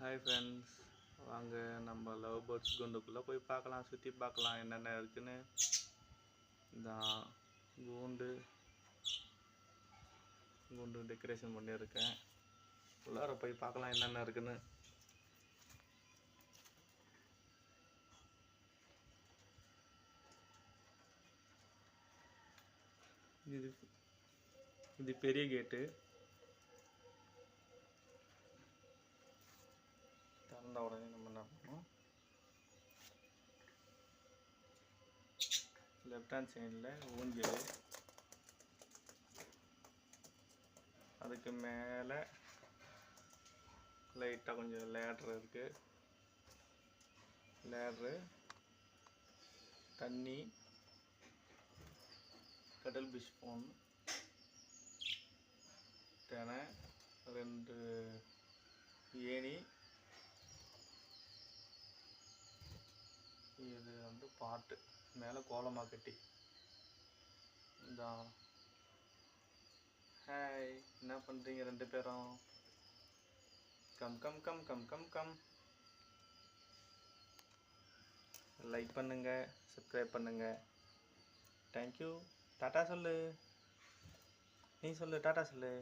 Hi friends, வாங்க நம்ம love birds குண்டுக்குள்ளே போய் பார்க்கலாம், சுற்றி பார்க்கலாம் என்னென்ன இருக்குன்னு. இதான் கூண்டு டெக்கரேஷன் பண்ணியிருக்கேன். உள்ளார போய் பார்க்கலாம் என்னென்ன இருக்குன்னு. இது பெரிய கேட்டு. திறந்த உடனே நம்ம என்ன பண்ணணும், லெஃப்ட் ஹேண்ட் சைடில் ஊஞ்சல், அதுக்கு மேலே லைட்டாக கொஞ்சம் லேட்ரு இருக்குது. லேட்ரு, தண்ணி, கடல் பிஷ் ஃபோன், தினை, 2 ஏணி, இது வந்து பாட்டு, மேலே கோலமாக கட்டி. இந்த ஹாய், என்ன பண்ணுறீங்க 2 பேரும்? Come come come come come come. Like பண்ணுங்கள், சப்ஸ்கிரைப் பண்ணுங்கள். தேங்க்யூ. டாட்டா சொல்லு, நீ சொல்லு, டாட்டா சொல்லு.